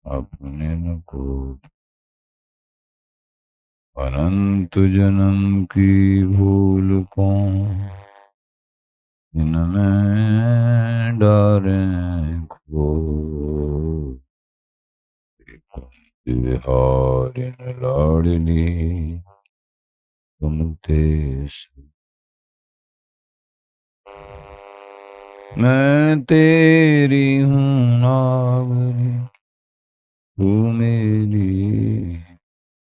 अपने न को अनंत जन्म की भूल कौन इनमें डारे खो कुंज विहारिन लाडली तुम थे मैं तेरी हूँ नागरी तू मेरी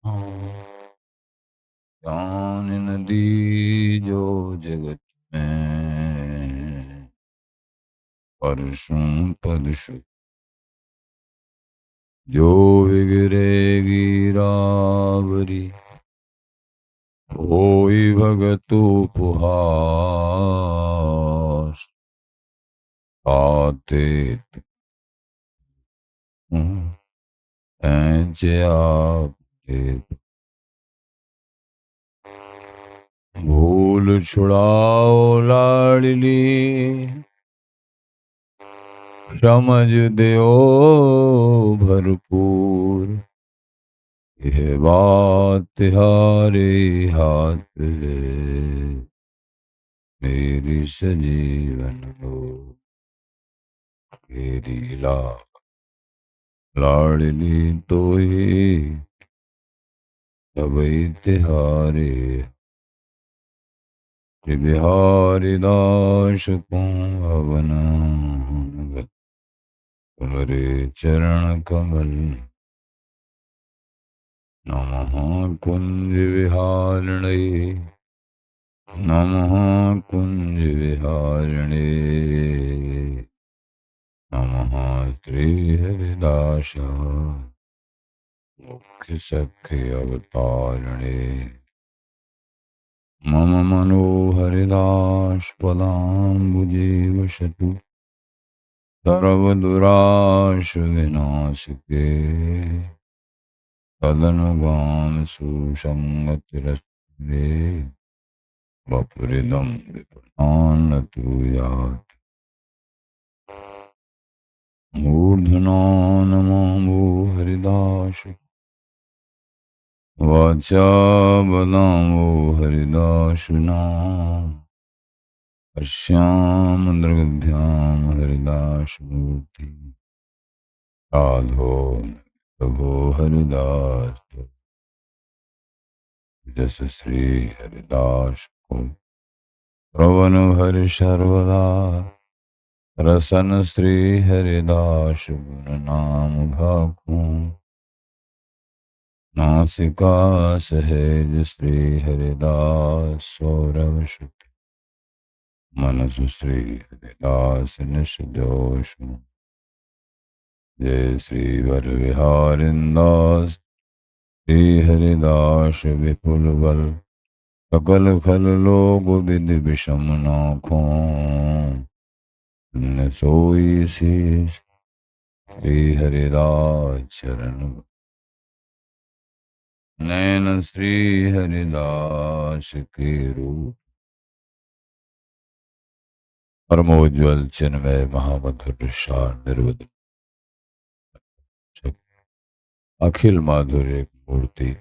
हाँ। जान नदी जो जगत में परसों परसों जो बिगड़ेगी रावरी होई भगत उपहास आते ऐचे आपके भूल छुड़ाओ लाडली समझ दो भरपूर यह बात तिहारे हाथ है मेरी सजीवन हो मेरी लाडली तो ही सबई तिहारे बिहारी दास को अवना तुम्हारे चरण कमल नमः कुंज विहारिणे नमः कुंज विहारिणे नमः श्री हरिदास मुख्य सख्य अवतारिणे मम मनोहरिदास पदाम्बुजे वसतु सर्वदुराश विनाशिके तदनुगाम सुसंगतिरस्ते वपुरिदं विपुनान्नतु यात् मूर्धना नमो हरिदास वाचा बदामो हरिदासुना पश्याम दृग्भ्याम हरिदास मूर्ति साधो प्रभो हरिदास जस श्री हरिदास को प्रवन हरि सर्वदा रसन श्री हरिदास गुण नाम भाखू नासिका सहेज श्री हरिदास सौरभ सुत मनसु श्री हरिदास निश जोश जय श्री वर विहारिंदास श्री हरिदास विपुल बल सकल खल लोग विधि विषम नाखों न सोई शीश श्री हरिदास चरण नैन श्री हरिदास के रूप परमोज्वल चिन्मय महामधुर शार निर्वध अखिल माधुर्य मूर्ति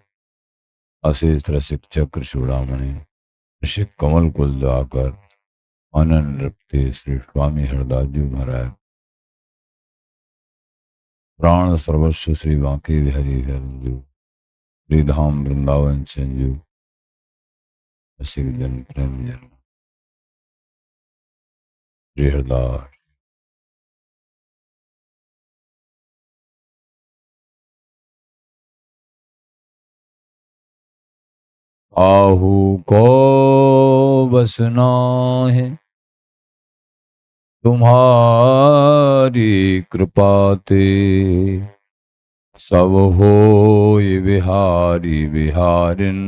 अशेष रसिक चक्र चूड़ामणि ऋषिक कमल कुल आकर आनंद रखते श्री स्वामी हरदास जी महाराज प्राण सर्वस्व श्री बांके बिहारी हरजू श्री धाम वृंदावन संजू रसिक जन प्रेम जन श्री हरदास आहू को बसना है तुम्हारी कृपाते सब होय बिहारी बिहारिन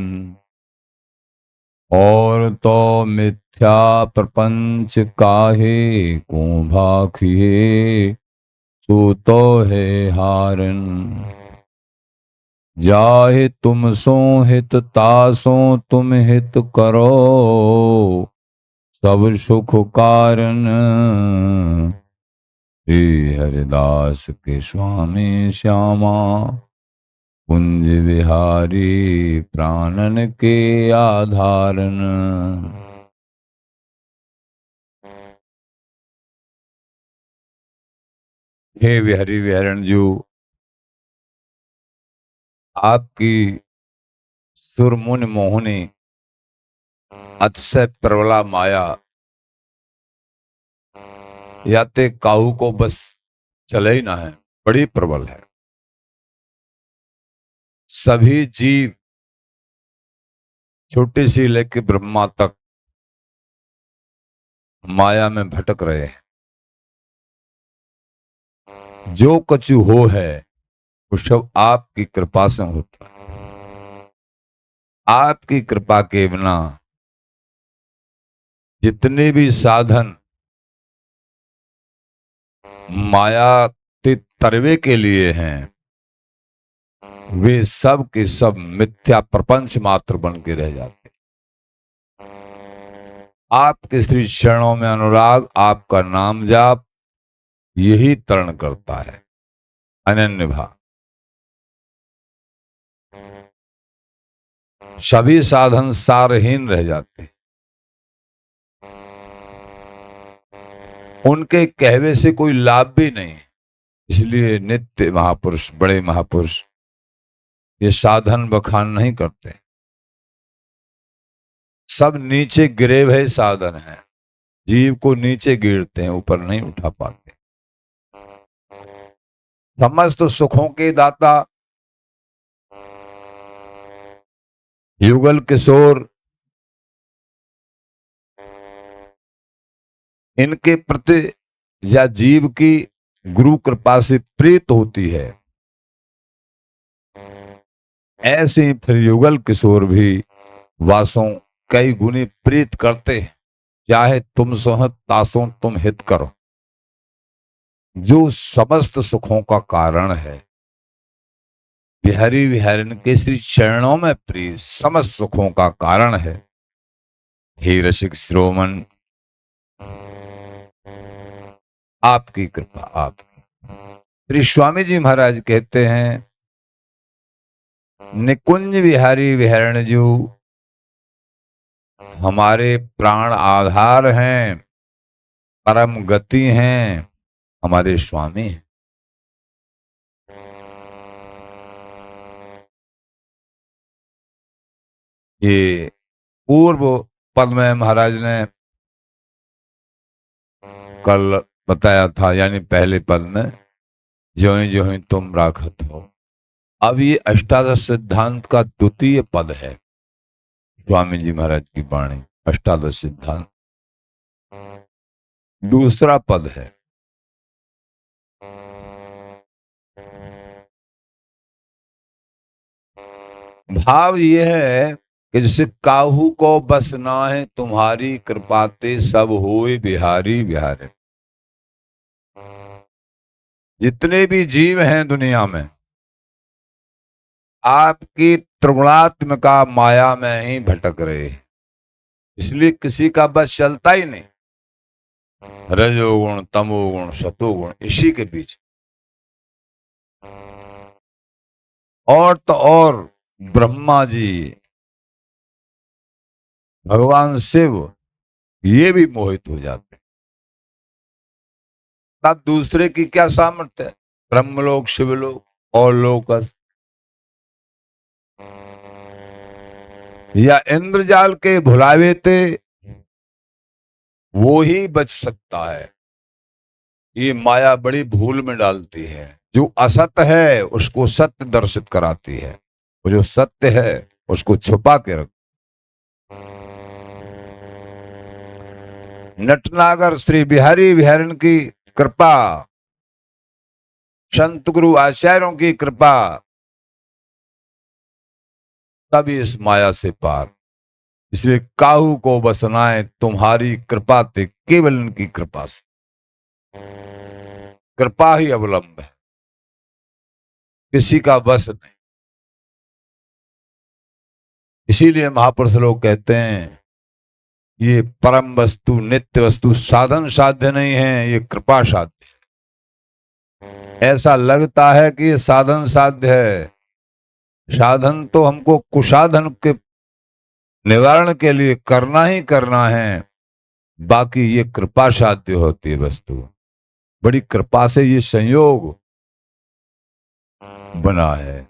और तो मिथ्या प्रपंच काहे को भाखिए सो तो है हारन जाहे तुम सो हित तासो तुम हित करो सब सुख कारण श्री हरिदास के स्वामी श्यामा, कुंज विहारी प्राणन के आधारन। हे विहरी विहरण जी, आपकी सुरमुन मोहनी अतिशय प्रबला माया याते काहू को बस चले ही ना है, बड़ी प्रबल है। सभी जीव छोटे से लेकर ब्रह्मा तक माया में भटक रहे हैं। जो कुछ हो है वो सब आपकी कृपा से होता है। आपकी कृपा के बिना जितने भी साधन माया के तरवे के लिए हैं, वे सब के सब मिथ्या प्रपंच मात्र बन के रह जाते। आपके श्री चरणों में अनुराग, आपका नाम जाप, यही तरण करता है अनन्य भाव। सभी साधन सारहीन रह जाते, उनके कहवे से कोई लाभ भी नहीं। इसलिए नित्य महापुरुष, बड़े महापुरुष ये साधन बखान नहीं करते। सब नीचे गिरे हुए साधन हैं, जीव को नीचे गिरते हैं, ऊपर नहीं उठा पाते। समस्त सुखों के दाता युगल किशोर, इनके प्रति या जीव की गुरु कृपा से प्रीत होती है, ऐसे ही फिर युगल किशोर भी वासों कई गुनी प्रीत करते हैं। चाहे तुम सोहत तासों तुम हित करो। जो समस्त सुखों का कारण है, बिहारी विहारिन के श्री चरणों में प्रिय समस्त सुखों का कारण है। हे रसिक श्रोमन, आपकी कृपा, आपकी। श्री स्वामी जी महाराज कहते हैं, निकुंज विहारी विहरण जो हमारे प्राण आधार हैं, परम गति हैं, हमारे स्वामी हैं। ये पूर्व पद में महाराज ने कल बताया था, यानी पहले पद में, ज्यों ज्यों तुम राखत हो। अब ये अष्टादश सिद्धांत का द्वितीय पद है, स्वामी जी महाराज की वाणी। अष्टादश सिद्धांत दूसरा पद है। भाव यह है कि जैसे काहू को बस ना है तुम्हारी कृपाते सब होए बिहारी बिहारे। जितने भी जीव हैं दुनिया में, आपकी त्रिगुणात्मिका माया में ही भटक रहे हैं, इसलिए किसी का बस चलता ही नहीं। रजोगुण, तमोगुण, सतोगुण, इसी के बीच। और तो और ब्रह्मा जी, भगवान शिव, ये भी मोहित हो जाते। तब दूसरे की क्या सामर्थ्य है? ब्रह्मलोक, शिवलोक और लोकस या इंद्रजाल के भुलावे थे, वो ही बच सकता है। ये माया बड़ी भूल में डालती है। जो असत्य है उसको सत्य दर्शित कराती है, और जो सत्य है उसको छुपा के रख। नटनागर श्री बिहारी विहारन की कृपा, संत गुरु आचार्यों की कृपा, तभी इस माया से पार। इसलिए काहू को बसनाए तुम्हारी कृपा ते, केवल इनकी कृपा से। कृपा ही अवलंब है, किसी का बस नहीं। इसीलिए महापुरुष लोग कहते हैं, ये परम वस्तु, नित्य वस्तु साधन साध्य नहीं है, ये कृपा साध्य है। ऐसा लगता है कि ये साधन साध्य है। साधन तो हमको कुसाधन के निवारण के लिए करना ही करना है, बाकी ये कृपा साध्य होती है वस्तु। बड़ी कृपा से ये संयोग बना है,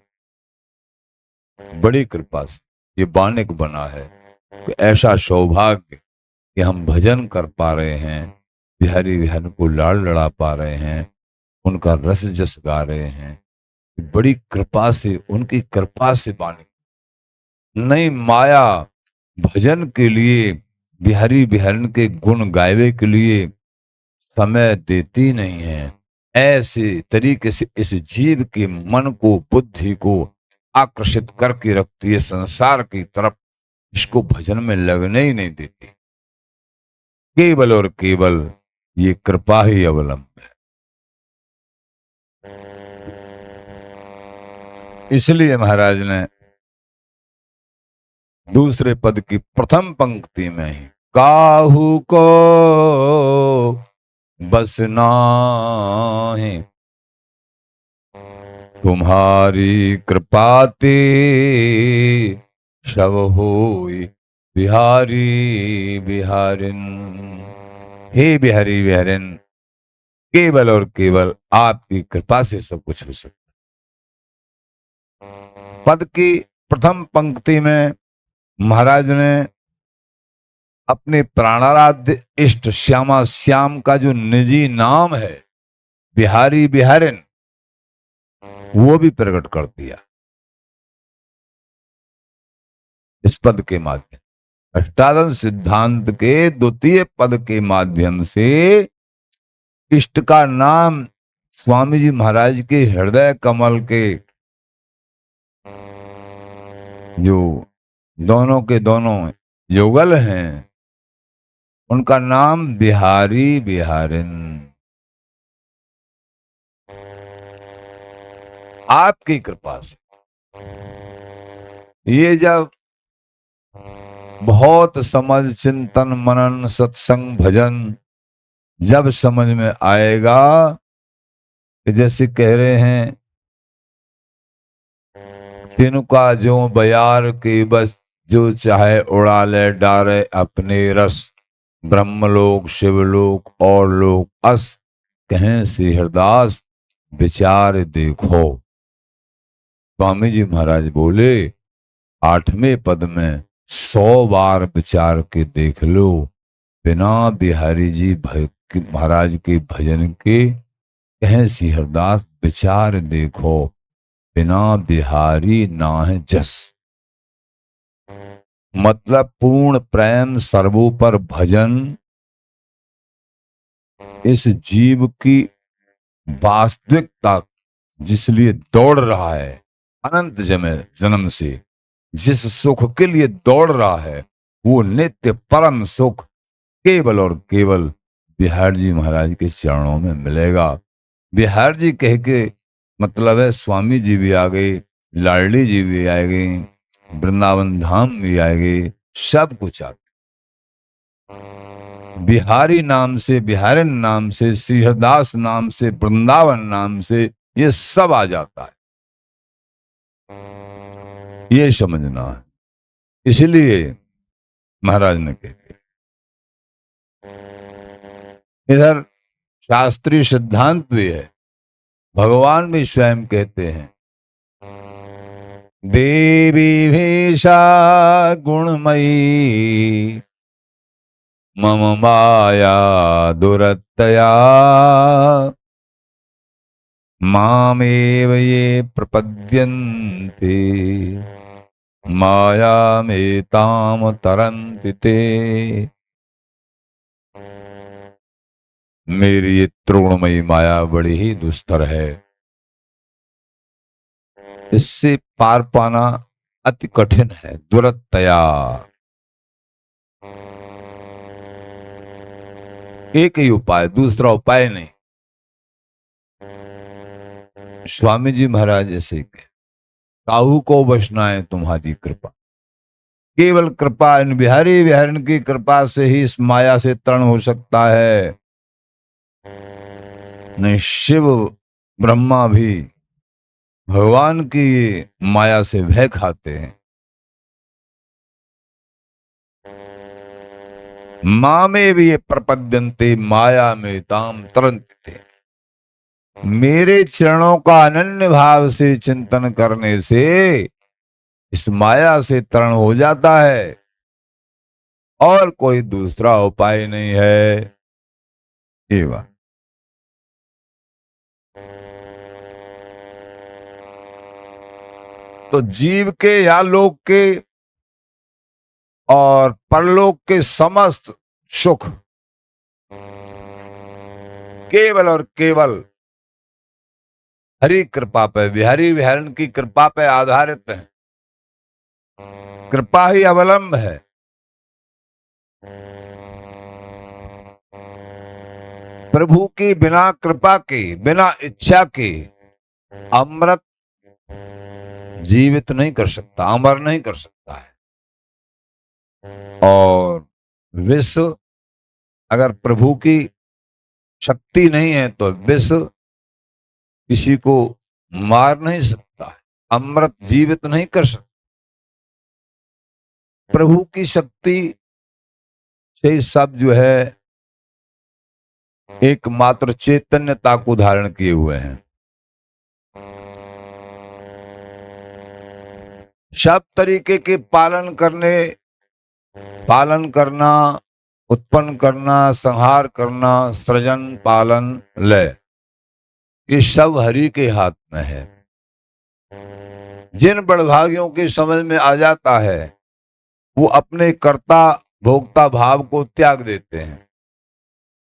बड़ी कृपा से ये बानिक बना है। तो ऐसा सौभाग्य कि हम भजन कर पा रहे हैं, बिहारी बिहारी को लाड़ लड़ा पा रहे हैं, उनका रस जस गा रहे हैं। बड़ी कृपा से, उनकी कृपा से बानिक नहीं माया भजन के लिए, बिहारी बिहारन के गुण गायवे के लिए समय देती नहीं है। ऐसे तरीके से इस जीव के मन को, बुद्धि को आकर्षित करके रखती है संसार की तरफ, इसको भजन में लगने ही नहीं देती। केवल और केवल ये कृपा ही अवलंब है। इसलिए महाराज ने दूसरे पद की प्रथम पंक्ति में ही काहू को बस नाहि तुम्हारी कृपाते सब होई बिहारी बिहारिन। हे बिहारी बिहारिन, केवल और केवल आपकी कृपा से सब कुछ हो सकता। पद की प्रथम पंक्ति में महाराज ने अपने प्राणाराध्य इष्ट श्यामा श्याम का जो निजी नाम है बिहारी बिहारिन, वो भी प्रकट कर दिया इस पद के माध्यम। अष्टादश सिद्धांत के द्वितीय पद के माध्यम से इष्ट का नाम स्वामी जी महाराज के हृदय कमल के जो दोनों के दोनों युगल हैं, उनका नाम बिहारी बिहारिन। आपकी कृपा से ये जब बहुत समझ, चिंतन, मनन, सत्संग, भजन जब समझ में आएगा कि जैसे कह रहे हैं तिनका जो बयार की बस, जो चाहे उड़ा ले डारे अपने रस, ब्रह्मलोक शिवलोक और लोक अस, कहें श्रीहरदास विचार देखो। स्वामी जी महाराज बोले 8वें पद में 100 बार विचार के देख लो, बिना बिहारी जी महाराज के भजन के, कहें श्रीहरदास विचार देखो, बिना बिहारी ना है जस। मतलब पूर्ण प्रेम सर्वोपर भजन इस जीव की वास्तविकता, जिसलिए दौड़ रहा है अनंत जन्म से, जिस सुख के लिए दौड़ रहा है, वो नित्य परम सुख केवल और केवल बिहार जी महाराज के चरणों में मिलेगा। बिहार जी कह के मतलब है स्वामी जी भी आ गए, लाडली जी भी आ गई, वृंदावन धाम भी आ गए, सब कुछ आ गए। बिहारी नाम से, बिहारिन नाम से, श्रीहरदास नाम से, वृंदावन नाम से, ये सब आ जाता है। ये समझना है। इसलिए महाराज ने कह दिया, इधर शास्त्रीय सिद्धांत भी है, भगवान भी स्वयं कहते हैं, देवी भेषा गुणमयी मम माया दुरत्तया मामेव ये प्रपद्यन्ते मायामेताम तरन्ति ते। मेरी ये त्रिगुणमयी माया बड़ी ही दुस्तर है, इससे पार पाना अति कठिन है। दुरत्तया, एक ही उपाय, दूसरा उपाय नहीं। स्वामी जी महाराज ऐसे कहे, काहू को बचना है तुम्हारी कृपा, केवल कृपा, इन बिहारी बिहारिन की कृपा से ही इस माया से तरण हो सकता है। नहीं शिव ब्रह्मा भी भगवान की ये माया से भय खाते हैं। माँ में भी ये प्रपद्यन्ते माया में ताम तरन्ते। मेरे चरणों का अनन्य भाव से चिंतन करने से इस माया से तरण हो जाता है, और कोई दूसरा उपाय नहीं है। एवं तो जीव के या लोक के और परलोक के समस्त सुख केवल और केवल हरि कृपा पे, बिहारी विहरण की कृपा पे आधारित है। कृपा ही अवलंब है। प्रभु की बिना कृपा के, बिना इच्छा के अमृत जीवित नहीं कर सकता, अमर नहीं कर सकता है। और विश्व, अगर प्रभु की शक्ति नहीं है तो विश्व किसी को मार नहीं सकता है, अमृत जीवित नहीं कर सकता। प्रभु की शक्ति से सब जो है एकमात्र चैतन्यता को धारण किए हुए हैं। सब तरीके के पालन करना, उत्पन्न करना, संहार करना, सृजन, पालन, लय, ये सब हरि के हाथ में है। जिन बड़भागियों के समझ में आ जाता है वो अपने कर्ता भोक्ता भाव को त्याग देते हैं।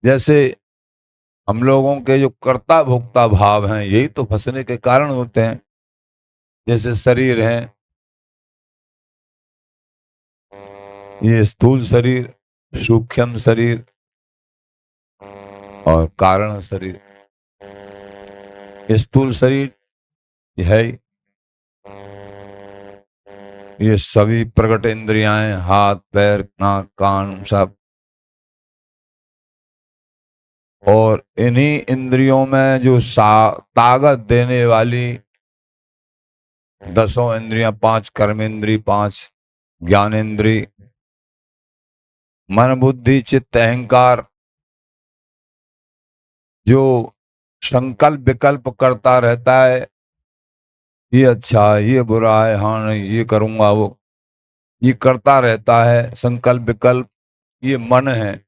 जैसे हम लोगों के जो कर्ता भोक्ता भाव हैं यही तो फंसने के कारण होते हैं। जैसे शरीर है, ये स्थूल शरीर, सूक्ष्म शरीर और कारण शरीर। स्थूल शरीर है, ये सभी प्रकट इंद्रियां, हाथ पैर नाक कान सब, और इन्हीं इंद्रियों में जो ताकत देने वाली 10 इंद्रियां, 5 कर्मेंद्री, 5 ज्ञानेन्द्री, मन बुद्धि चित्त अहंकार, जो संकल्प विकल्प करता रहता है, ये अच्छा है, ये बुरा है, हाँ नहीं ये करूंगा, वो ये करता रहता है संकल्प विकल्प, ये मन है।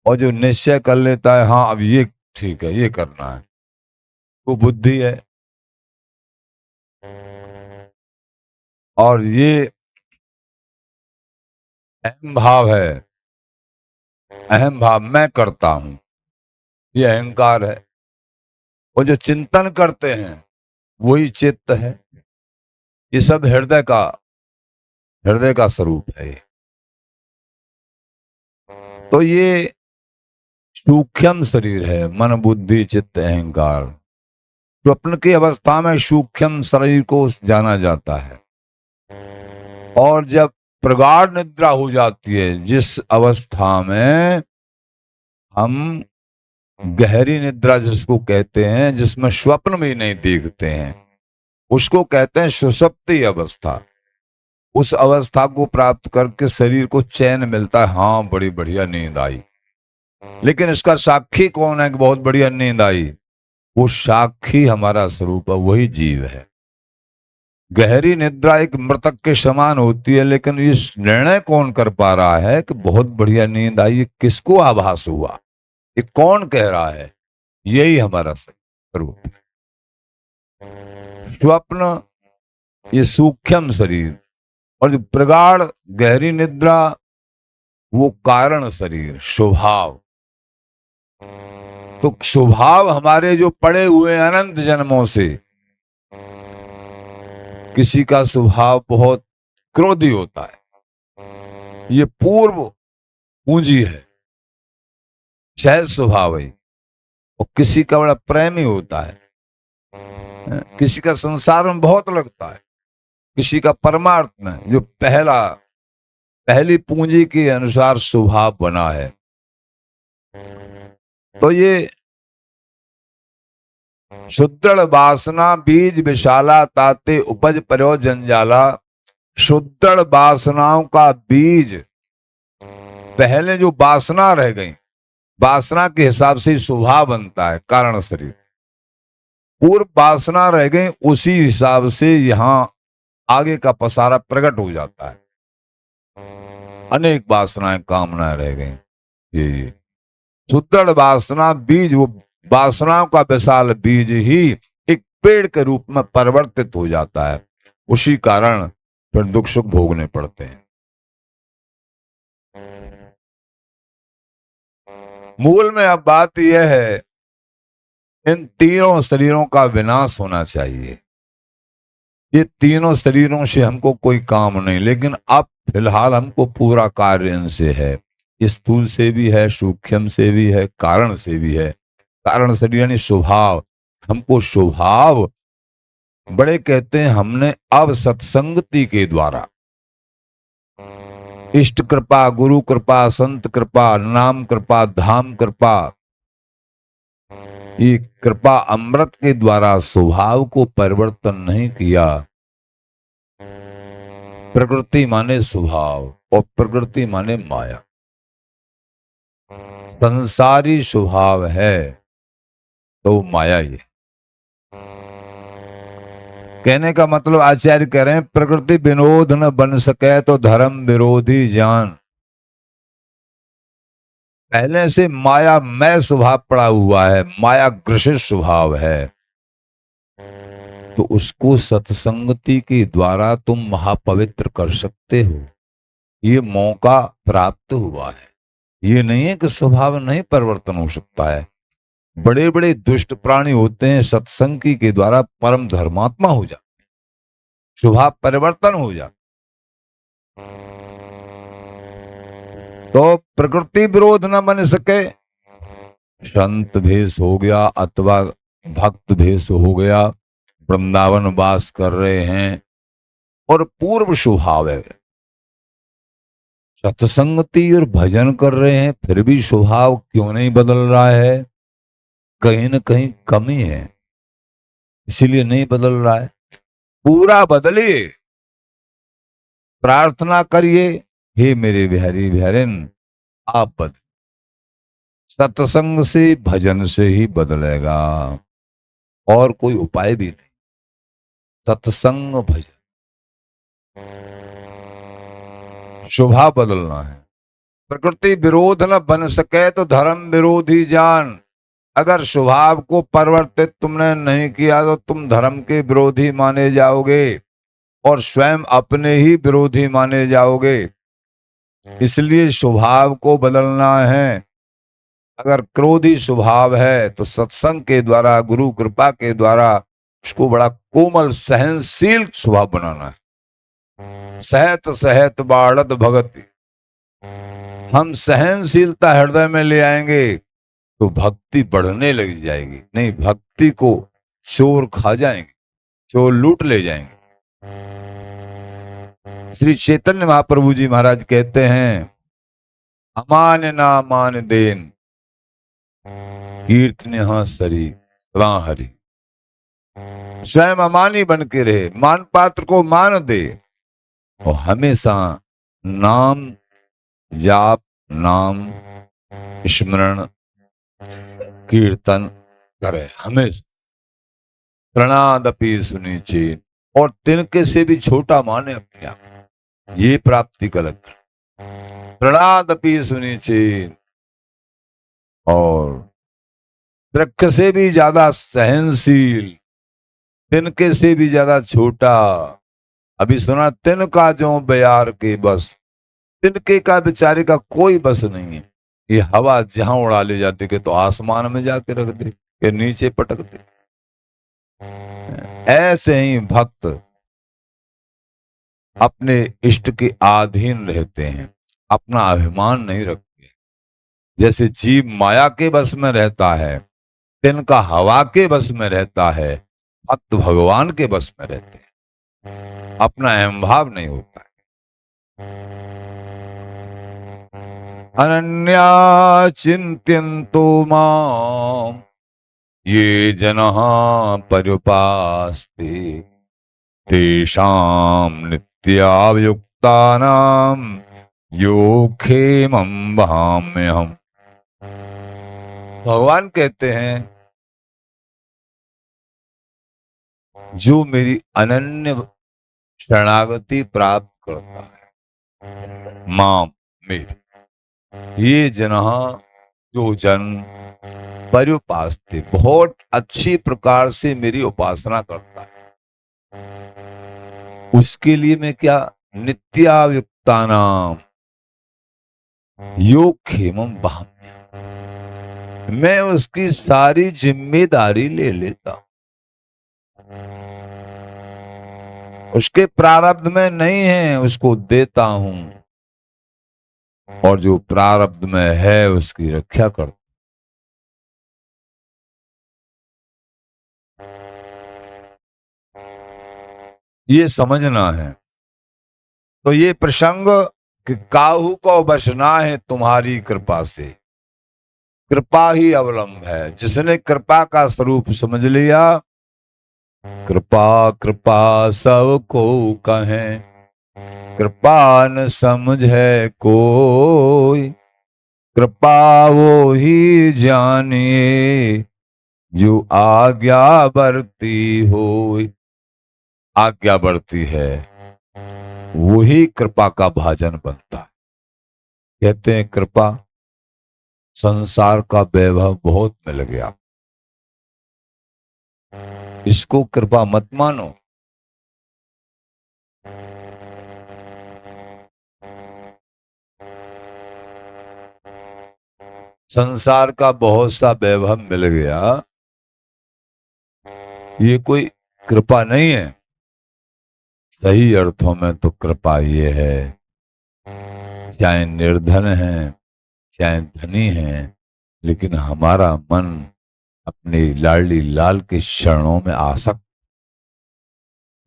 और जो निश्चय कर लेता है हाँ अब ये ठीक है, ये करना है, वो बुद्धि है। और ये अहम भाव है, अहम भाव मैं करता हूं, ये अहंकार है। और जो चिंतन करते हैं वही चित्त है। ये सब हृदय का स्वरूप है ये। तो ये सूक्ष्म शरीर है, मन बुद्धि चित्त अहंकार। स्वप्न की अवस्था में सूक्ष्म शरीर को जाना जाता है। और जब प्रगाढ़ निद्रा हो जाती है, जिस अवस्था में हम गहरी निद्रा जिसको कहते हैं, जिसमें स्वप्न भी नहीं देखते हैं, उसको कहते हैं सुषुप्ति अवस्था। उस अवस्था को प्राप्त करके शरीर को चैन मिलता है, हाँ बड़ी बढ़िया नींद आई। लेकिन इसका साक्षी कौन है कि बहुत बढ़िया नींद आई? वो साक्षी हमारा स्वरूप है, वही जीव है। गहरी निद्रा एक मृतक के समान होती है, लेकिन इस निर्णय कौन कर पा रहा है कि बहुत बढ़िया नींद आई? ये किसको आभास हुआ, ये कौन कह रहा है? यही हमारा स्वरूप है। स्वप्न ये सूक्ष्म शरीर, और जो प्रगाढ़ गहरी निद्रा वो कारण शरीर, स्वभाव। तो स्वभाव हमारे जो पड़े हुए अनंत जन्मों से, किसी का स्वभाव बहुत क्रोधी होता है, ये पूर्व पूंजी है, सहज स्वभाव है। और किसी का बड़ा प्रेमी होता है, किसी का संसार में बहुत लगता है, किसी का परमार्थ में जो पहली पूंजी के अनुसार स्वभाव बना है। तो ये शुद्ध वासना बीज विशाला ताते उपज पर्यो जंजाला। शुद्ध वासनाओं का बीज, पहले जो वासना रह गई, वासना के हिसाब से स्वभाव बनता है कारण शरीर, पूर्व वासना रह गई, उसी हिसाब से यहां आगे का पसारा प्रकट हो जाता है। अनेक वासनाएं कामनाएं रह गई। ये शुद्ध वासना बीज, वो वासनाओं का विशाल बीज ही एक पेड़ के रूप में परिवर्तित हो जाता है। उसी कारण फिर दुख सुख भोगने पड़ते हैं। मूल में अब बात यह है, इन तीनों शरीरों का विनाश होना चाहिए। ये तीनों शरीरों से हमको कोई काम नहीं, लेकिन अब फिलहाल हमको पूरा कार्य इनसे है। स्थूल से भी है, सूक्ष्म से भी है, कारण से भी है। कारण शरीर यानी स्वभाव, हमको स्वभाव बड़े कहते हैं। हमने अब सत्संगति के द्वारा, इष्ट कृपा, गुरु कृपा, संत कृपा, नाम कृपा, धाम कृपा, ये कृपा अमृत के द्वारा स्वभाव को परिवर्तन नहीं किया। प्रकृति माने स्वभाव और प्रकृति माने माया। संसारी स्वभाव है तो माया ही है। कहने का मतलब आचार्य कह रहे हैं, प्रकृति विनोद न बन सके तो धर्म विरोधी जान। पहले से माया मय स्वभाव पड़ा हुआ है, माया ग्रसित स्वभाव है, तो उसको सत्संगति के द्वारा तुम महापवित्र कर सकते हो। ये मौका प्राप्त हुआ है। ये नहीं है कि स्वभाव नहीं परिवर्तन हो सकता है। बड़े बड़े दुष्ट प्राणी होते हैं, सत्संग के द्वारा परम धर्मात्मा हो जाते, स्वभाव परिवर्तन हो जाता। तो प्रकृति विरोध न बन सके, संत भेष हो गया अथवा भक्त भेष हो गया, वृंदावन वास कर रहे हैं और पूर्व स्वभाव है, सत्संगति और भजन कर रहे हैं, फिर भी स्वभाव क्यों नहीं बदल रहा है? कहीं न कहीं कमी है, इसीलिए नहीं बदल रहा है। पूरा बदलिए, प्रार्थना करिए, हे मेरे बिहारी बिहारिन आप बदल। सत्संग से भजन से ही बदलेगा, और कोई उपाय भी नहीं। सत्संग भजन, स्वभाव बदलना है। प्रकृति विरोध न बन सके तो धर्म विरोधी जान। अगर स्वभाव को परिवर्तित तुमने नहीं किया तो तुम धर्म के विरोधी माने जाओगे और स्वयं अपने ही विरोधी माने जाओगे। इसलिए स्वभाव को बदलना है। अगर क्रोधी स्वभाव है तो सत्संग के द्वारा, गुरु कृपा के द्वारा उसको बड़ा कोमल सहनशील स्वभाव बनाना है। सहत सहत बाढ़त भगति, हम सहनशीलता हृदय में ले आएंगे तो भक्ति बढ़ने लग जाएगी। नहीं, भक्ति को चोर खा जाएंगे, चोर लूट ले जाएंगे। श्री चैतन्य महाप्रभु जी महाराज कहते हैं, अमान ना मान देन कीर्तन सरी सदा हरि। स्वयं अमानी बन के रहे, मान पात्र को मान दे और हमेशा नाम जाप, नाम स्मरण कीर्तन करे हमेशा। प्रणादपि सुनीचे, और तिनके से भी छोटा माने अपने आप, ये प्राप्ति का लक्षण। प्रणादपि सुनीचे, और वृक्ष से भी ज्यादा सहनशील, तिनके से भी ज्यादा छोटा। अभी सुना, तिनका जो बयार के बस, तिनके का बेचारे का कोई बस नहीं है। ये हवा जहां उड़ा ले जाती के तो आसमान में जाके रख दे, के नीचे पटक दे। ऐसे ही भक्त अपने इष्ट के अधीन रहते हैं, अपना अभिमान नहीं रखते। जैसे जीव माया के बस में रहता है, तिनका हवा के बस में रहता है, भक्त भगवान के बस में रहते हैं, अपना अहम भाव नहीं होता है। अनन्या चिंत्यन्तो माम ये जनः पर्युपास्ते तेषां नित्याभियुक्तानां योगक्षेमं वहाम्यहम्। भगवान कहते हैं जो मेरी अनन्य शरणागति प्राप्त करता है, माम मेरी, ये जनः जो जन पर्युपास्ते बहुत अच्छी प्रकार से मेरी उपासना करता है, उसके लिए मैं क्या नित्यायुक्तानाम योग क्षेमम वहाम्यहम्, मैं उसकी सारी जिम्मेदारी ले लेता हूं। उसके प्रारब्ध में नहीं है उसको देता हूं, और जो प्रारब्ध में है उसकी रक्षा करता। ये समझना है। तो ये प्रसंग कि काहू को बचना है तुम्हारी कृपा से, कृपा ही अवलंब है। जिसने कृपा का स्वरूप समझ लिया, कृपा कृपा सबको कहें, कृपा न समझे कोई, कृपा वो ही जानिए जो आज्ञा बरती हो। आज्ञा बढ़ती है वही कृपा का भाजन बनता है। कहते हैं कृपा, संसार का वैभव बहुत मिल गया, इसको कृपा मत मानो। संसार का बहुत सा वैभव मिल गया, ये कोई कृपा नहीं है। सही अर्थों में तो कृपा ये है, चाहे निर्धन है चाहे धनी है, लेकिन हमारा मन अपने लाडली लाल के शरणों में आसक्त,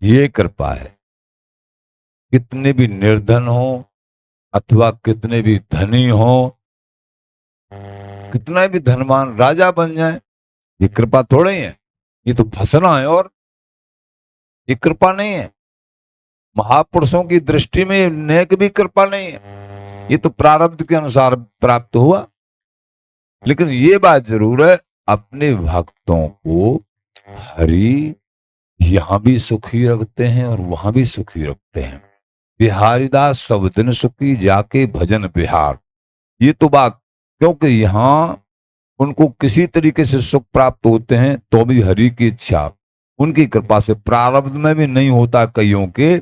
ये कृपा है। कितने भी निर्धन हो अथवा कितने भी धनी हो, कितना भी धनवान राजा बन जाए, ये कृपा थोड़े ही है, ये तो फंसना है। और ये कृपा नहीं है। महापुरुषों की दृष्टि में नेक भी कृपा नहीं है, ये तो प्रारब्ध के अनुसार प्राप्त हुआ। लेकिन ये बात जरूर है, अपने भक्तों को हरि यहां भी सुखी रखते हैं और वहां भी सुखी रखते हैं। बिहारीदास सब दिन सुखी जाके भजन बिहार, ये तो बात, क्योंकि यहां उनको किसी तरीके से सुख प्राप्त होते हैं तो भी हरि की इच्छा, उनकी कृपा से। प्रारब्ध में भी नहीं होता कईयों के,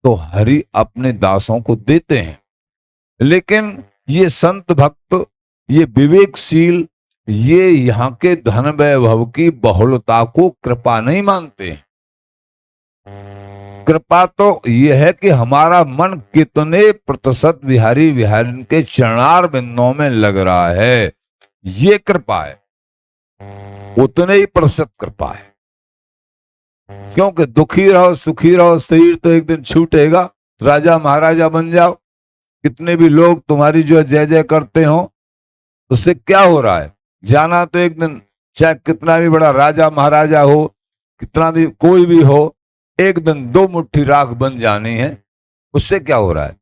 तो हरि अपने दासों को देते हैं। लेकिन ये संत भक्त, ये विवेकशील, ये यहाँ के धन वैभव की बहुलता को कृपा नहीं मानते हैं। कृपा तो यह है कि हमारा मन कितने प्रतिशत बिहारी बिहारी के चरणार बिंदुओं में लग रहा है, ये कृपा है। उतने ही प्रतिशत कृपा है, क्योंकि दुखी रहो सुखी रहो, शरीर तो एक दिन छूटेगा, राजा महाराजा बन जाओ, कितने भी लोग तुम्हारी जो जय जय करते हो, उससे क्या हो रहा है? जाना तो एक दिन, चाहे कितना भी बड़ा राजा महाराजा हो, कितना भी कोई भी हो, एक दिन दो मुट्ठी राख बन जानी है, उससे क्या हो रहा है?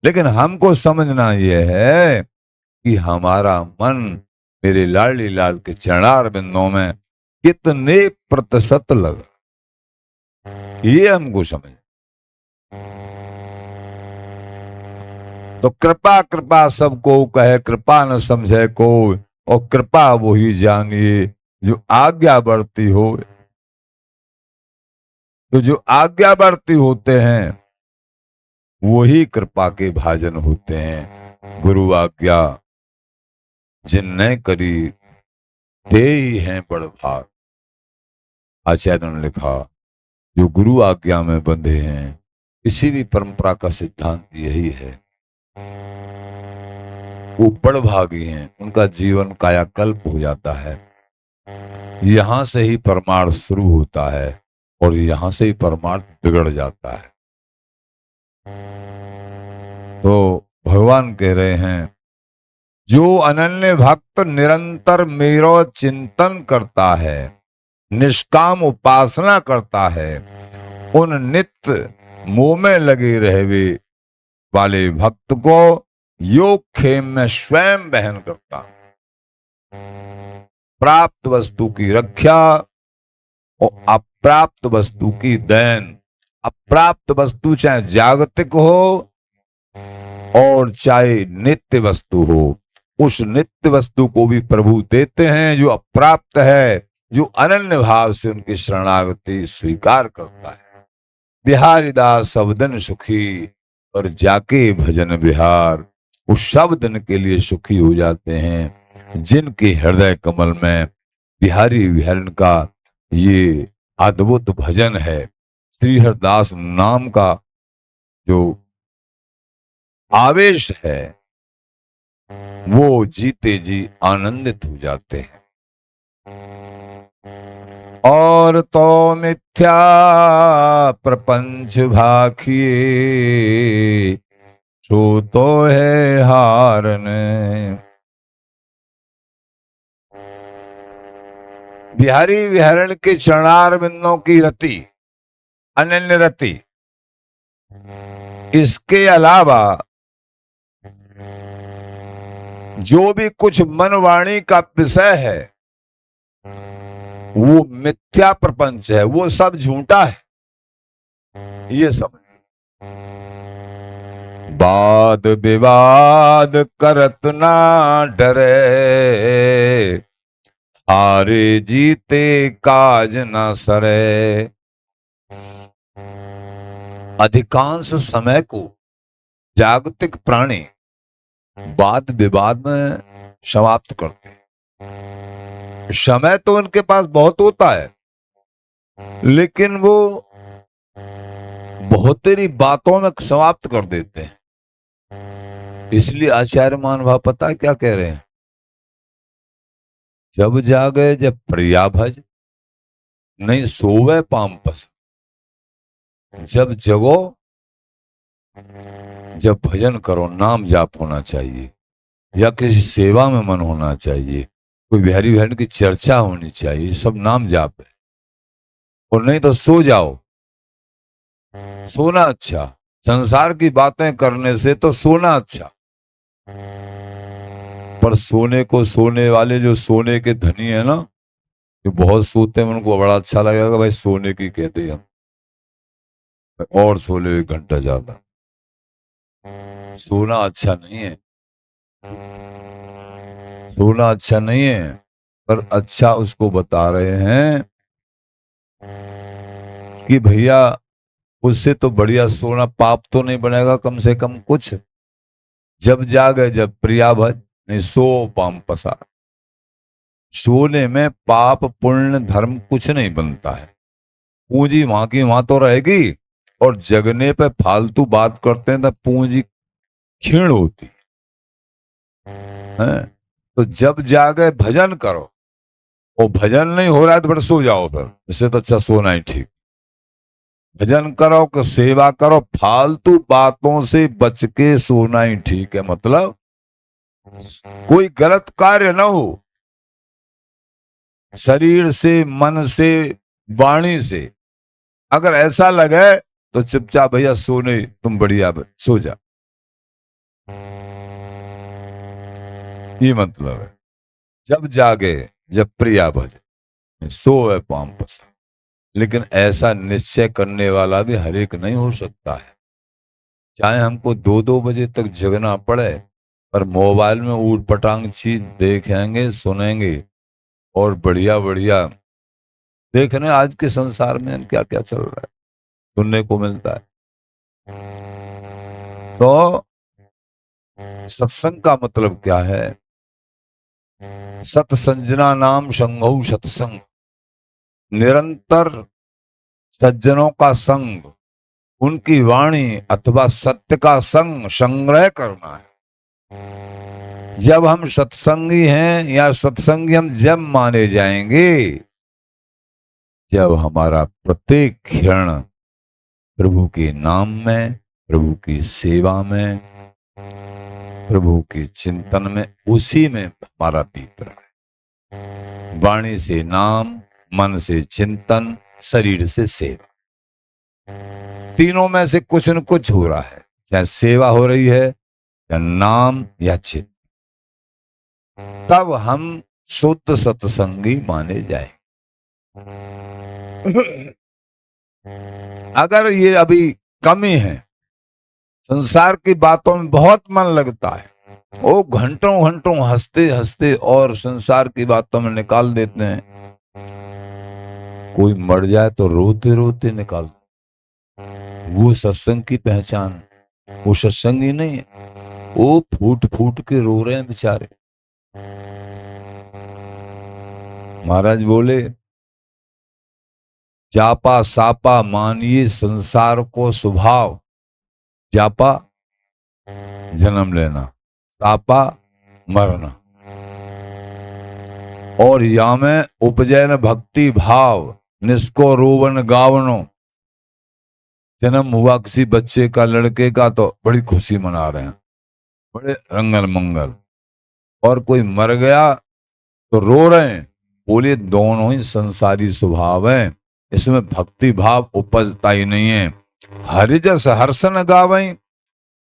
लेकिन हमको समझना यह है कि हमारा मन मेरे लाडली लाल के चरणार बिंदुओं में कितने प्रतिशत लगा, ये हमको समझ। तो कृपा कृपा सबको कहे, कृपा न समझे कोई, और कृपा वो ही जानिए जो आज्ञा बढ़ती हो। तो जो आज्ञा बढ़ती होते हैं वही कृपा के भाजन होते हैं। गुरु आज्ञा जिनने करी ते ही हैं बड़ भाग। आचार्य ने लिखा, जो गुरु आज्ञा में बंधे हैं, किसी भी परंपरा का सिद्धांत यही है, वो बड़ भागी हैं, उनका जीवन कायाकल्प हो जाता है। यहां से ही परमार्थ शुरू होता है और यहां से ही परमार्थ बिगड़ जाता है। तो भगवान कह रहे हैं जो अनन्य भक्त निरंतर मेरो चिंतन करता है, निष्काम उपासना करता है, उन नित्य मोह में लगे रहवे वाले भक्त को योग खेम में स्वयं बहन करता। प्राप्त वस्तु की रक्षा और अप्राप्त वस्तु की दैन। अप्राप्त वस्तु चाहे जागतिक हो और चाहे नित्य वस्तु हो, उस नित्य वस्तु को भी प्रभु देते हैं। जो अप्राप्त है, जो अनन्य भाव से उनकी शरणागति स्वीकार करता है। बिहारी दास सब दिन सुखी और जाके भजन बिहार। उस सब दिन के लिए सुखी हो जाते हैं जिनके हृदय कमल में बिहारी विहरण का ये अद्भुत भजन है। श्री हरदास नाम का जो आवेश है वो जीते जी आनंदित हो जाते हैं। और तो मिथ्या प्रपंच भाखिए, सो तो है हारने। बिहारी विहरण के चरणार बिंदों की रति, अनन्य रति, इसके अलावा जो भी कुछ मन वाणी का विषय है वो मिथ्या प्रपंच है, वो सब झूठा है। ये सब वाद विवाद करत ना डरे, हारे जीते काज न सरे। अधिकांश समय को जागतिक प्राणी वाद विवाद में समाप्त करते हैं। समय तो उनके पास बहुत होता है, लेकिन वो बहुत तेरी बातों में समाप्त कर देते हैं। इसलिए आचार्य महानुभाव पता है क्या कह रहे हैं? जब जागे जब प्रिया भज, नहीं सोवे पाम पस। जब जगो जब भजन करो, नाम जाप होना चाहिए, या किसी सेवा में मन होना चाहिए, कोई बिहारी विहरण की चर्चा होनी चाहिए, सब नाम जाप है। और नहीं तो सो जाओ, सोना अच्छा। संसार की बातें करने से तो सोना अच्छा। पर सोने को सोने वाले जो सोने के धनी है ना, जो बहुत सोते हैं, उनको बड़ा अच्छा लगेगा भाई सोने की कहते हैं हम, और सो ले 1 घंटा ज्यादा। सोना अच्छा नहीं है, सोना अच्छा नहीं है। पर अच्छा उसको बता रहे हैं कि भैया उससे तो बढ़िया सोना, पाप तो नहीं बनेगा कम से कम कुछ। जब जागे जब प्रिया भज, नहीं सो पाम पसार। सोने में पाप पुण्य धर्म कुछ नहीं बनता है। पूंजी वहां की वहां तो रहेगी, और जगने पे फालतू बात करते हैं तो पूंजी क्षीण होती है। तो जब जागे भजन करो, और भजन नहीं हो रहा है तो फिर सो जाओ। फिर इससे तो अच्छा सोना ही ठीक। भजन करो कि सेवा करो, फालतू बातों से बच के सोना ही ठीक है। मतलब कोई गलत कार्य ना हो, शरीर से, मन से, वाणी से। अगर ऐसा लगे तो चुपचाप भैया सोने, तुम बढ़िया सो जा, ये मतलब है। जब जागे जब प्रिया भजे, सोए पाम पसा। लेकिन ऐसा निश्चय करने वाला भी हर एक नहीं हो सकता है। चाहे हमको 2-2 बजे तक जगना पड़े, पर मोबाइल में ऊट पटांग चीज देखेंगे, सुनेंगे, और बढ़िया बढ़िया देखने आज के संसार में क्या क्या चल रहा है सुनने को मिलता है। तो सत्संग का मतलब क्या है? सत्संजना नाम संगौ सत्संग। निरंतर सज्जनों का संग, उनकी वाणी अथवा सत्य का संग संग्रह करना है। जब हम सत्संगी हैं या सत्संगी हम जब माने जाएंगे, जब हमारा प्रत्येक क्षण प्रभु के नाम में, प्रभु की सेवा में, प्रभु के चिंतन में, उसी में हमारा बीत रहा है। वाणी से नाम, मन से चिंतन, शरीर से सेवा, तीनों में से कुछ न कुछ हो रहा है। चाहे सेवा हो रही है या नाम या चिंतन, तब हम शुद्ध सत्संगी माने जाए। अगर ये अभी कमी है, संसार की बातों में बहुत मन लगता है, वो घंटों घंटों हंसते हंसते और संसार की बातों में निकाल देते हैं। कोई मर जाए तो रोते रोते निकाल, वो सत्संग की पहचान। वो सत्संगी नहीं है, वो फूट फूट के रो रहे हैं बेचारे। महाराज बोले, जापा सापा मानिए संसार को स्वभाव। जापा जन्म लेना, सापा मरना, और या में उपजैन भक्ति भाव, निस्को रोवन गावनो। जन्म हुआ किसी बच्चे का, लड़के का, तो बड़ी खुशी मना रहे हैं, बड़े रंगल मंगल। और कोई मर गया तो रो रहे हैं। बोले दोनों ही संसारी स्वभाव है, इसमें भक्ति भाव उपजता ही नहीं है। हरिजस हर्षन गावई,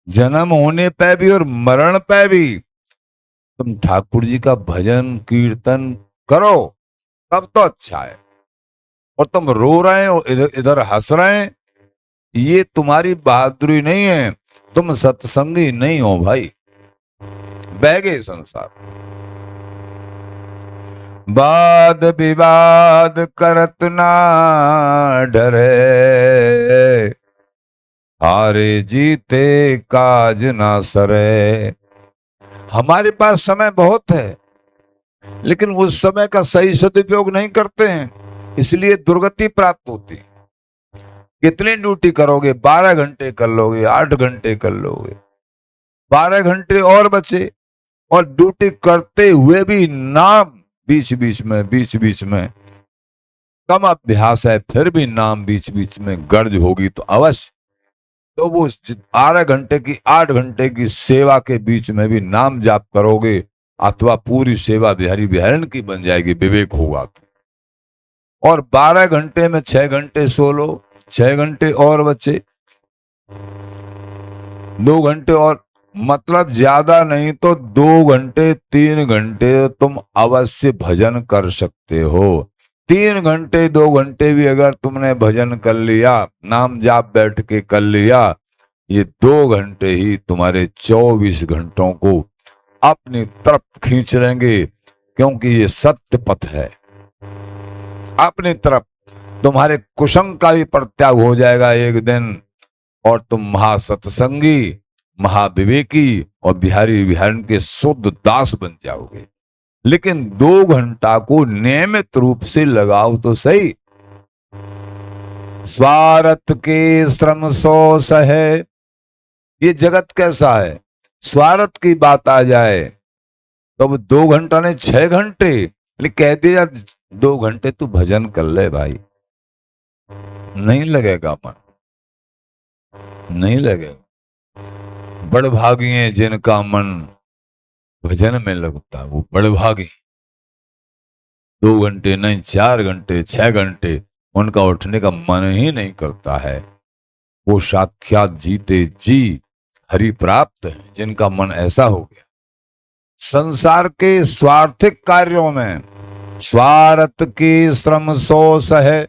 जन्म होने पे भी और मरण पे भी तुम ठाकुर जी का भजन कीर्तन करो, तब तो अच्छा है। और तुम रो रहे हो, इधर इधर हंस रहे हैं, ये तुम्हारी बहादुरी नहीं है, तुम सत्संगी नहीं हो भाई। बह गए संसार। वाद विवाद करत ना डरे, हारे जीते काज ना सरे। हमारे पास समय बहुत है, लेकिन उस समय का सही सदुपयोग नहीं करते हैं, इसलिए दुर्गति प्राप्त होती है। कितनी ड्यूटी करोगे? 12 घंटे कर लोगे, 8 घंटे कर लोगे, 12 घंटे और बचे, और ड्यूटी करते हुए भी नाम बीच बीच में कम अभ्यास है, फिर भी नाम बीच बीच में गर्ज होगी तो अवश्य। तो वो 12 घंटे की 8 घंटे की सेवा के बीच में भी नाम जाप करोगे, अथवा पूरी सेवा बिहारी बिहारन की बन जाएगी, विवेक होगा तो। और 12 घंटे में 6 घंटे सो लो, 6 घंटे और बचे, 2 घंटे और, मतलब ज्यादा नहीं तो 2 घंटे 3 घंटे तुम अवश्य भजन कर सकते हो। 3 घंटे 2 घंटे भी अगर तुमने भजन कर लिया, नाम जाप बैठ के कर लिया, ये 2 घंटे ही तुम्हारे 24 घंटों को अपनी तरफ खींच लेंगे, क्योंकि ये सत्य पथ है। अपनी तरफ तुम्हारे कुसंग का भी परित्याग हो जाएगा एक दिन, और तुम महासत्संगी, महाविवेकी और बिहारी बिहारन के शुद्ध दास बन जाओगे। लेकिन 2 घंटा को नियमित रूप से लगाओ तो सही। स्वार्थ के श्रम सो सहे, ये जगत कैसा है, स्वार्थ की बात आ जाए तो अब 2 घंटा नहीं 6 घंटे, लेकिन कह दिया 2 घंटे तू भजन कर ले भाई, नहीं लगेगा मन, नहीं लगेगा। बड़भागी हैं जिनका मन भजन में लगता है, वो बड़भागी। 2 घंटे नहीं 4 घंटे 6 घंटे उनका उठने का मन ही नहीं करता है। वो साक्षात जीते जी हरि प्राप्त है, जिनका मन ऐसा हो गया। संसार के स्वार्थिक कार्यों में स्वार्थ की श्रम सो सहे,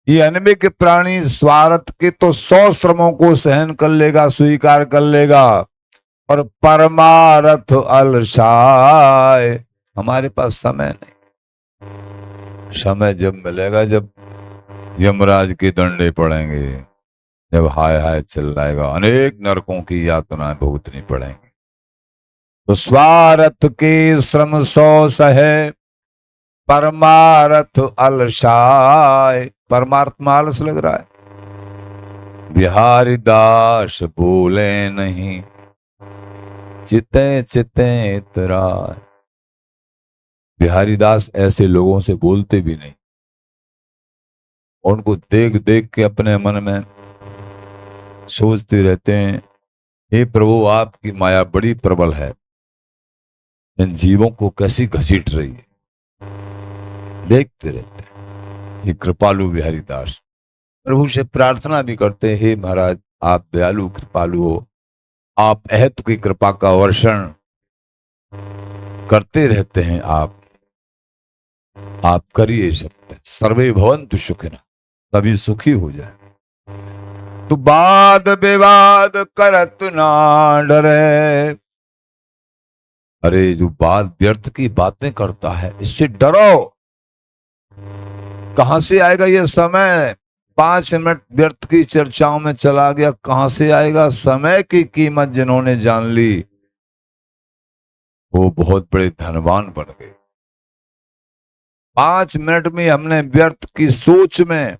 ये अनभिज्ञ प्राणी स्वार्थ के तो 100 श्रमों को सहन कर लेगा, स्वीकार कर लेगा, और परमार्थ अलसाय। हमारे पास समय नहीं, समय जब मिलेगा जब यमराज के डंडे पड़ेंगे, जब हाय हाय चिल्लाएगा, अनेक नरकों की यातनाएं भुगतनी पड़ेंगी। तो स्वार्थ के श्रम सो सहे, परमार्थ अलसाय। परमार्थ में आलस लग रहा है। बिहारी दास बोले नहीं, चिते चिते इतराय। बिहारी दास ऐसे लोगों से बोलते भी नहीं, उनको देख देख के अपने मन में सोचते रहते हैं हे प्रभु, आपकी माया बड़ी प्रबल है, इन जीवों को कैसी घसीट रही है, देखते रहते हैं। ये कृपालु बिहारी दास प्रभु से प्रार्थना भी करते हैं, हे महाराज आप दयालु कृपालु हो, आप अहत की कृपा का वर्षण करते रहते हैं, आप करिए सब, सर्वे भवन्तु सुखिनः, तभी सुखी हो जाए। तो वाद विवाद करत ना डरे, अरे जो बात व्यर्थ की बातें करता है इससे डरो। कहां से आएगा ये समय? 5 मिनट व्यर्थ की चर्चाओं में चला गया, कहां से आएगा? समय की कीमत जिन्होंने जान ली वो बहुत बड़े धनवान बन गए। 5 मिनट में हमने व्यर्थ की सोच में,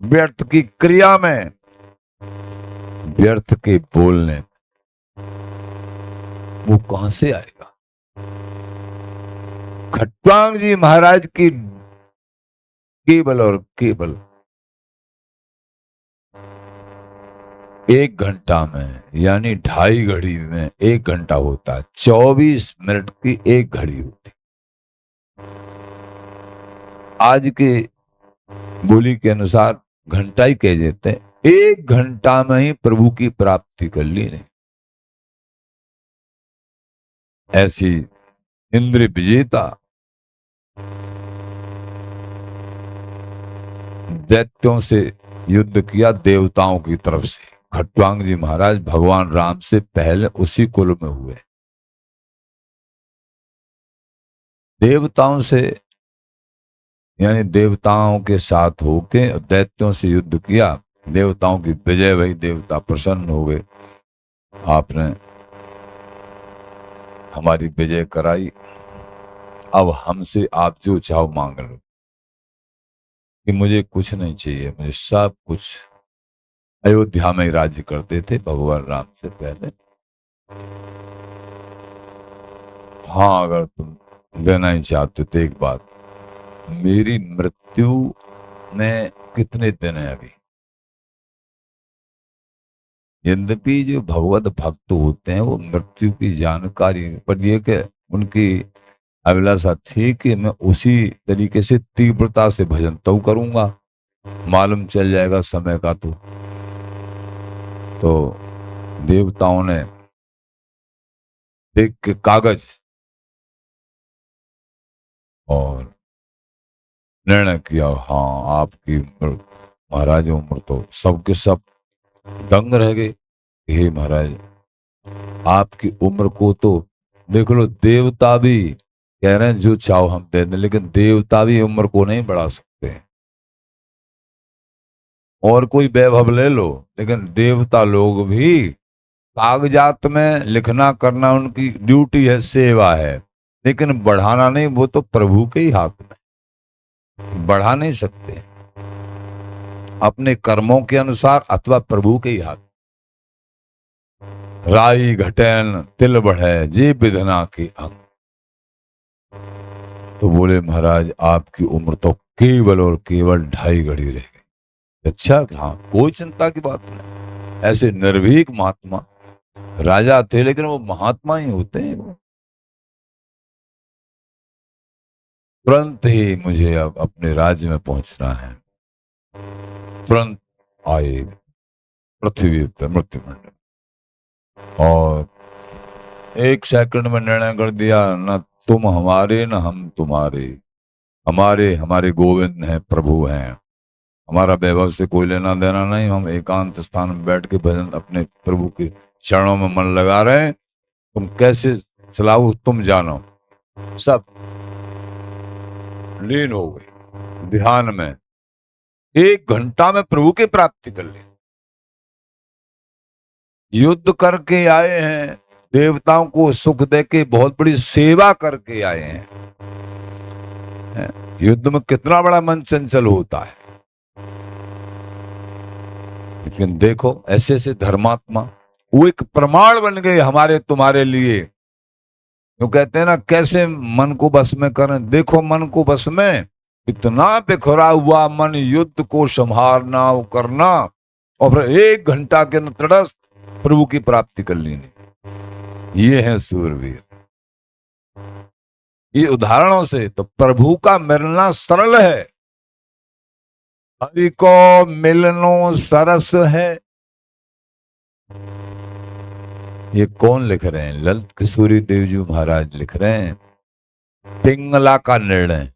व्यर्थ की क्रिया में, व्यर्थ के बोलने, वो कहां से आएगा? खट्वांग जी महाराज की केवल और केवल 1 घंटा में, यानी 2.5 घड़ी में 1 घंटा होता है, 24 मिनट की 1 घड़ी होती। आज के बोली के अनुसार घंटा ही कह देते हैं। 1 घंटा में ही प्रभु की प्राप्ति कर ली ने। ऐसी इंद्र विजेता दैत्यों से युद्ध किया देवताओं की तरफ से। खट्वांग जी महाराज भगवान राम से पहले उसी कुल में हुए। देवताओं से, यानी देवताओं के साथ होके दैत्यों से युद्ध किया, देवताओं की विजय भई, देवता प्रसन्न हो गए, आपने हमारी विजय कराई, अब हमसे आप जो चाहो मांग लो, कि मुझे कुछ नहीं चाहिए, मुझे सब कुछ। अयोध्या में ही राज्य करते थे भगवान राम से पहले। हाँ, अगर तुम देना ही चाहते थे एक बात, मेरी मृत्यु में कितने दिन है अभी? यद्यपि जो भगवत भक्त होते हैं वो मृत्यु की जानकारी, पर ये कि उनकी अभिलाषा थी कि मैं उसी तरीके से तीव्रता से भजन तो करूंगा, मालूम चल जाएगा समय का। तो देवताओं ने देख के कागज और निर्णय किया, हाँ आपकी उम्र, महाराज उम्र, तो सबके सब दंग रह गए। हे महाराज, आपकी उम्र को तो देख लो, देवता भी कह रहे हैं जो चाहो हम दे दें, लेकिन देवता भी उम्र को नहीं बढ़ा सकते हैं। और कोई वैभव ले लो, लेकिन देवता लोग भी कागजात में लिखना करना उनकी ड्यूटी है, सेवा है, लेकिन बढ़ाना नहीं, वो तो प्रभु के ही हाथ में, बढ़ा नहीं सकते अपने कर्मों के अनुसार अथवा प्रभु के ही हाथ। राई घटेन तिल बढ़े जे विधना के अंग। तो बोले महाराज आपकी उम्र तो केवल और केवल 2.5 घड़ी रह गई। अच्छा, हाँ कोई चिंता की बात नहीं। ऐसे निर्भीक महात्मा राजा थे, लेकिन वो महात्मा ही होते हैं। वो तुरंत ही मुझे अब अपने राज्य में पहुंचना है। तुरंत आए पृथ्वी पर मृत्युमंडल और 1 सेकंड में निर्णय कर दिया, न तुम हमारे न हम तुम्हारे, हमारे गोविंद हैं, प्रभु हैं, हमारा वैभव से कोई लेना देना नहीं। हम एकांत स्थान में बैठ के भजन अपने प्रभु के चरणों में मन लगा रहे हैं, तुम कैसे चलाओ तुम जानो। सब लीन हो गए ध्यान में। 1 घंटा में प्रभु की प्राप्ति कर ली। युद्ध करके आए हैं, देवताओं को सुख दे के बहुत बड़ी सेवा करके आए हैं। युद्ध में कितना बड़ा मन चंचल होता है, लेकिन देखो ऐसे ऐसे धर्मात्मा वो एक प्रमाण बन गए हमारे तुम्हारे लिए। जो कहते हैं ना, कैसे मन को बस में करें। देखो मन को बस में, इतना बिखरा हुआ मन, युद्ध को संभालना करना, और फिर 1 घंटा के अंदर तटस्थ प्रभु की प्राप्ति कर लेनी। ये है सूरवीर। ये उदाहरणों से तो प्रभु का मिलना सरल है। हरि को मिलनो सरस है। ये कौन लिख रहे हैं? ललित किशोरी देव जी महाराज लिख रहे हैं। पिंगला का निर्णय,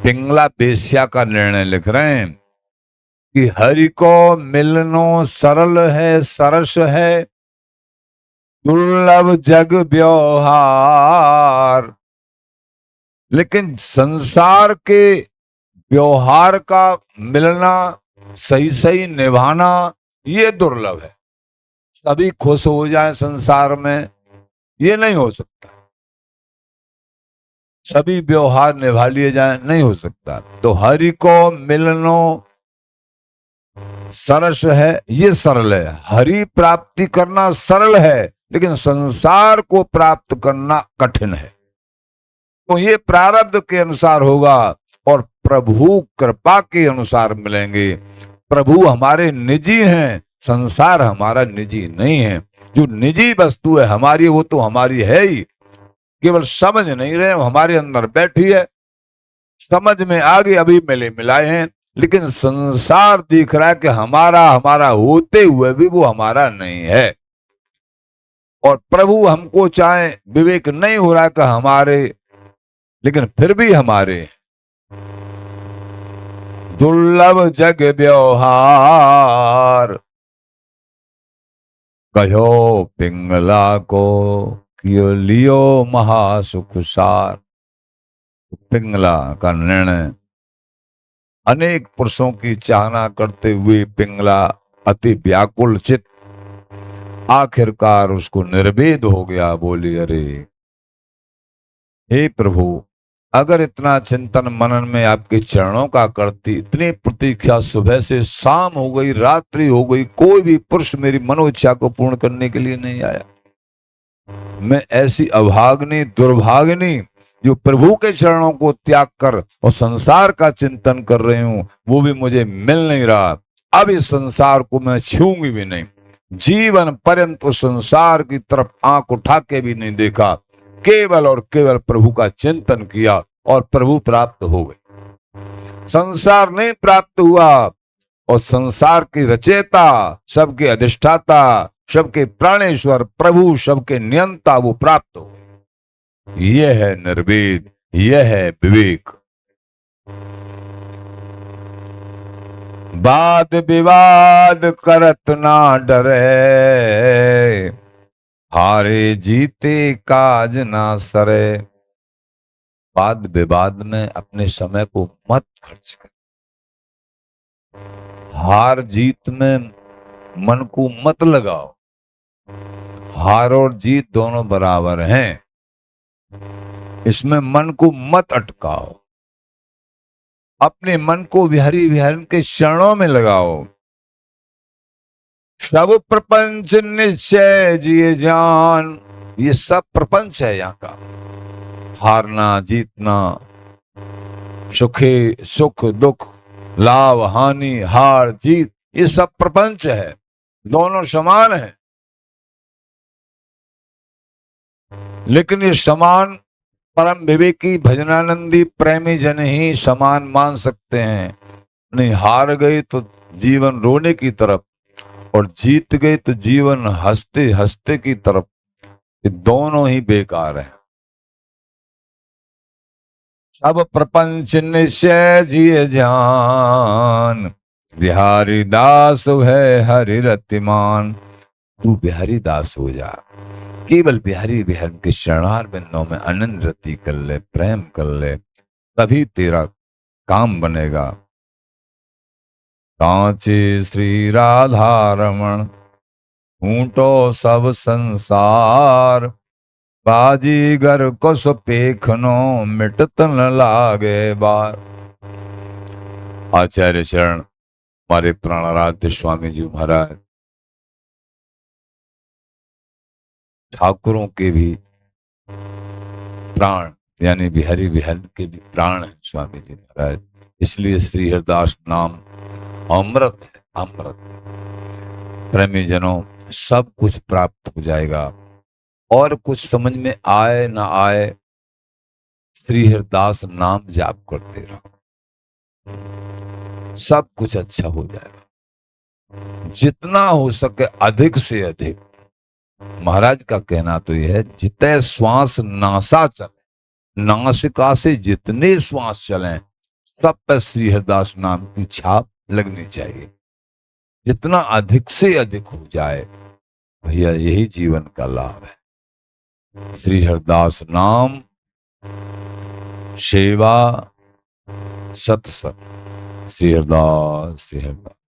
पिंगला बेश्या का निर्णय लिख रहे हैं कि हरि को मिलनो सरल है, सरस है, दुर्लभ जग व्यवहार। लेकिन संसार के व्यवहार का मिलना, सही सही निभाना, ये दुर्लभ है। सभी खुश हो जाए संसार में, ये नहीं हो सकता। सभी व्यवहार निभा लिए जाए, नहीं हो सकता। तो हरि को मिलनो सरस है, ये सरल है। हरि प्राप्ति करना सरल है, लेकिन संसार को प्राप्त करना कठिन है। तो ये प्रारब्ध के अनुसार होगा और प्रभु कृपा के अनुसार मिलेंगे। प्रभु हमारे निजी हैं, संसार हमारा निजी नहीं है। जो निजी वस्तु है हमारी, वो तो हमारी है ही, केवल समझ नहीं रहे, हमारे अंदर बैठी है। समझ में आगे अभी मिले मिलाए हैं, लेकिन संसार दिख रहा है कि हमारा हमारा होते हुए भी वो हमारा नहीं है। और प्रभु हमको चाहे विवेक नहीं हो रहा कि हमारे, लेकिन फिर भी हमारे। दुर्लभ जग व्यवहार, कहो पिंगला को कियो लियो महासुख सार। पिंगला का निर्णय, अनेक पुरुषों की चाहना करते हुए पिंगला अति व्याकुल चित आखिरकार उसको निर्वेद हो गया। बोली, अरे हे प्रभु, अगर इतना चिंतन मनन में आपके चरणों का करती, इतनी प्रतीक्षा, सुबह से शाम हो गई, रात्रि हो गई, कोई भी पुरुष मेरी मनोइच्छा को पूर्ण करने के लिए नहीं आया। मैं ऐसी अभाग्नि, दुर्भाग्नि जो प्रभु के चरणों को त्याग कर और संसार का चिंतन कर रही हूं, वो भी मुझे मिल नहीं रहा। अब इस संसार को मैं छूंगी भी नहीं। जीवन पर्यंत उस संसार की तरफ आंख उठा के भी नहीं देखा, केवल और केवल प्रभु का चिंतन किया और प्रभु प्राप्त हो गए। संसार नहीं प्राप्त हुआ और संसार की रचयिता, सबके अधिष्ठाता, सबके प्राणेश्वर प्रभु, सबके नियंता, वो प्राप्त हो गए। यह है निर्वेद, यह है विवेक। वाद विवाद करत ना डरे, हारे जीते काज ना सरे। वाद विवाद में अपने समय को मत खर्च कर। हार जीत में मन को मत लगाओ। हार और जीत दोनों बराबर हैं, इसमें मन को मत अटकाओ। अपने मन को विहरी विहरन के चरणों में लगाओ। सब प्रपंच निश्चय जिए जान, ये सब प्रपंच है यहाँ का। हारना जीतना, सुखे सुख दुख, लाभ हानि, हार जीत, ये सब प्रपंच है, दोनों समान है। लेकिन ये समान परम विवेकी भजनानंदी प्रेमी जन ही समान मान सकते हैं। नहीं, हार गए तो जीवन रोने की तरफ और जीत गए तो जीवन हंसते हंसते की तरफ। ये दोनों ही बेकार हैं। सब प्रपंच निश्चय जिए जान, बिहारी दास है हरि रतिमान। तू बिहारी दास हो जा, केवल बिहारी बिहार के शरणार बिंदों में अनन्य रति कर ले, प्रेम कर ले, तभी तेरा काम बनेगा। कांचे श्री राधा रमण, ऊंटो सब संसार, बाजीगर को सुपेखनो मिटत न लागे बार। आचार्य चरण हमारे प्राणाराध्य स्वामी जी महाराज, ठाकुरों के भी प्राण यानी बिहारी बिहार के भी प्राण है स्वामी जी महाराज। इसलिए श्री हरिदास नाम अमृत है, अमृत। प्रेमी जनों, सब कुछ प्राप्त हो जाएगा। और कुछ समझ में आए ना आए, श्री हरिदास नाम जाप करते रहो, सब कुछ अच्छा हो जाएगा। जितना हो सके अधिक से अधिक, महाराज का कहना तो यह है, जितने श्वास नासा चले, नासिका से जितने श्वास चलें, सब पर श्री हरिदास नाम की छाप लगनी चाहिए। जितना अधिक से अधिक हो जाए, भैया यही जीवन का लाभ है। श्री हरिदास नाम, सेवा, सत्संग। श्री हरिदास, श्री हरिदास।